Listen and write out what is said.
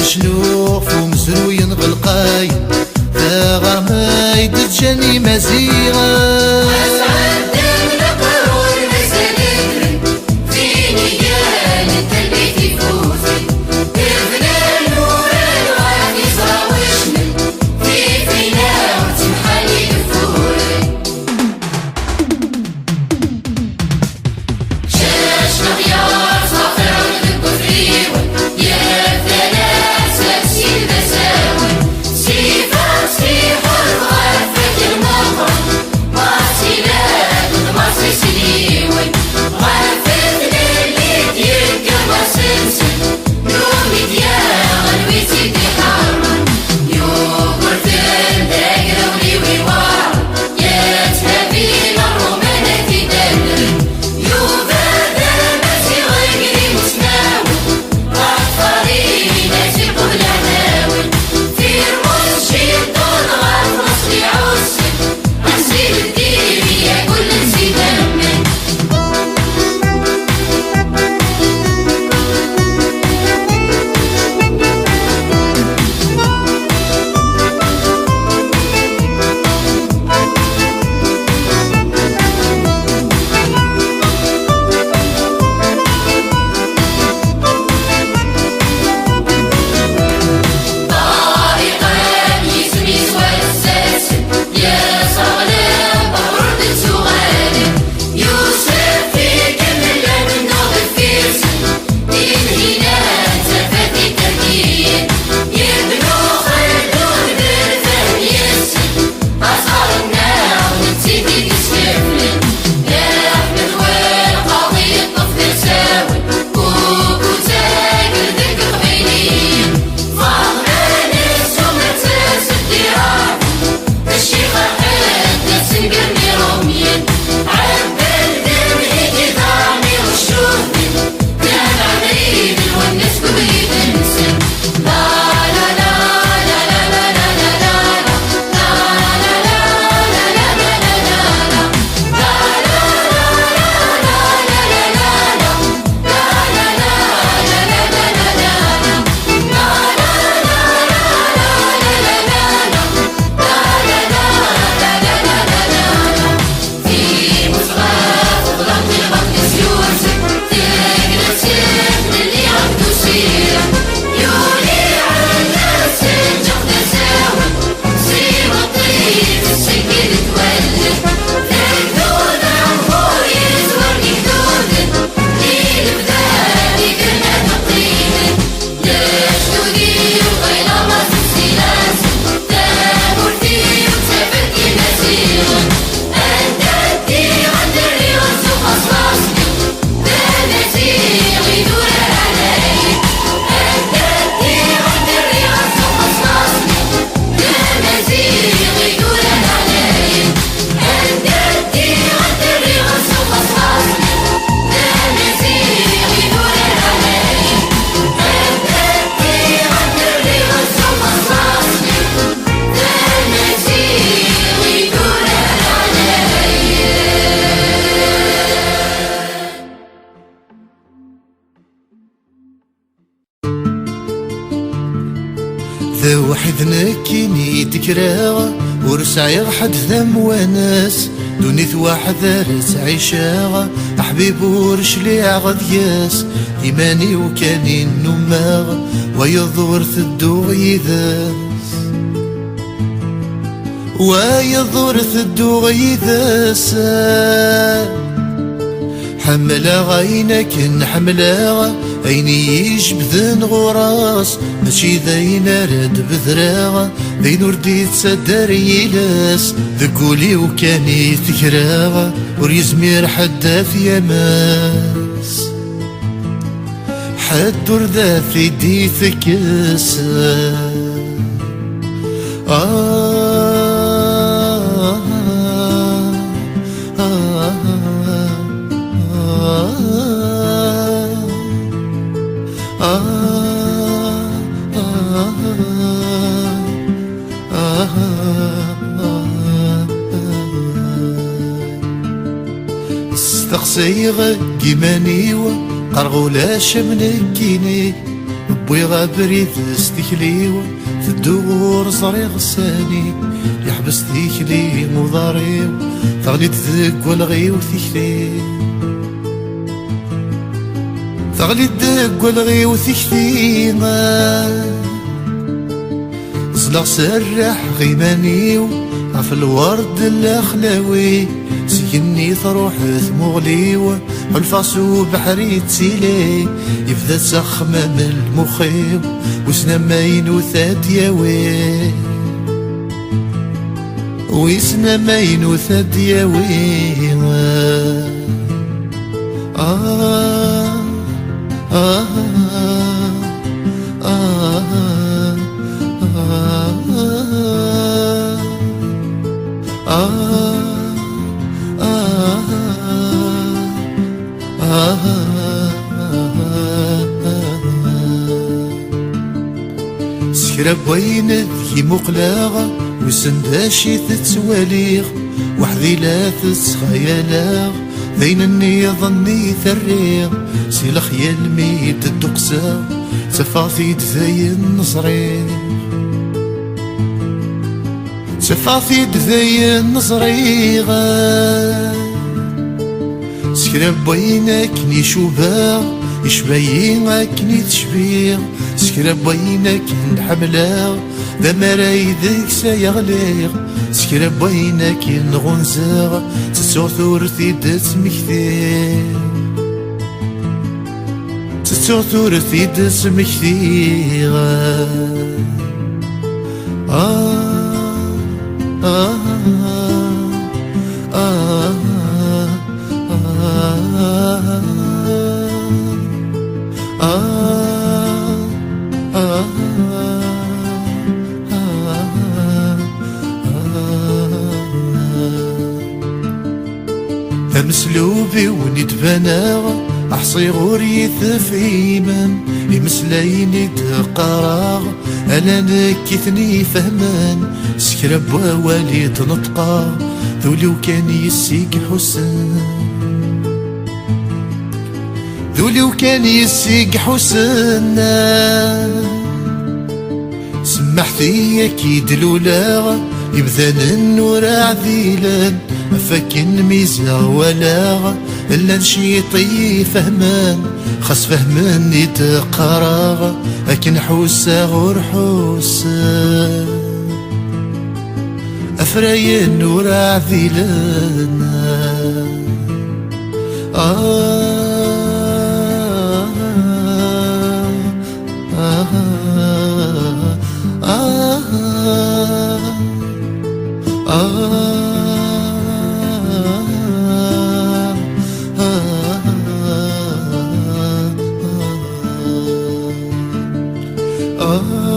شنوف ومزروين بالقايد ثاغا ما يدجاني مزيغا ذا وحد نكيني تكراغ ورسعي حد ذم وناس دونيت واحد عيشاغ أحبيب ورشلي غدياس إيماني وكاني النماغ ويضور ثدو غيذاس ويضور ثدو غيذاس حملا غينك نحملا أيني يجبذن غراس ماشي ذاين راد بذراغ ذين وردي تصدر يلاس ذقولي وكاني ذكراغ وريزمير حدا في يماس حد وردا في ديثك استقصيغ كيمانيو قرغولاش منكيني بويغا بريد استكليو في الدور صريغ ساني يحبس تيكلي مضاريو تغليد ذك والغيو ثيكلي تغليد ذك والغيو ثيكلي زلغ سرح غيمانيو عف الورد الاخلاوي سيني تروح ثمغليو والفاسو بحري تسيلي يبدا تسخمم المخيو وسنا ماينو ثادياوي ويسنا ماينو ثادياوي سكرا بوين ذي مقلاغ وسنداشي تتواليغ وحذي لا تتخيلاغ ذين اني ظني ثريغ سي الخيال ميت الدقسا تفاثي دذي النصريغ تفاثي دذي النصريغ سكرا بوينك ني شوباغ يشباينك ني تشبيغ سكرا بوينك نحملاغ ذا مرايدك سيغليغ سكرا بوينك نغنزاغ تتوثور ثيدت مكثير تتوثور ثيدت مكثير مسلوبي ونتبناغ أحصي غوري ثفيما يمسلايني تقراغ أنا نكثني فهمان سكرب ووالي تنطقا ذولي وكان يسيق حسن ذولي وكان يسيق حسن سمحتي أكيد لولاغ يبذن النور عذيلا فكن ميزا ولا الا نشيطي فهمان خاص فهمان يتقراغ لكن حوسا غور حوسا افراي النور عذيلنا Oh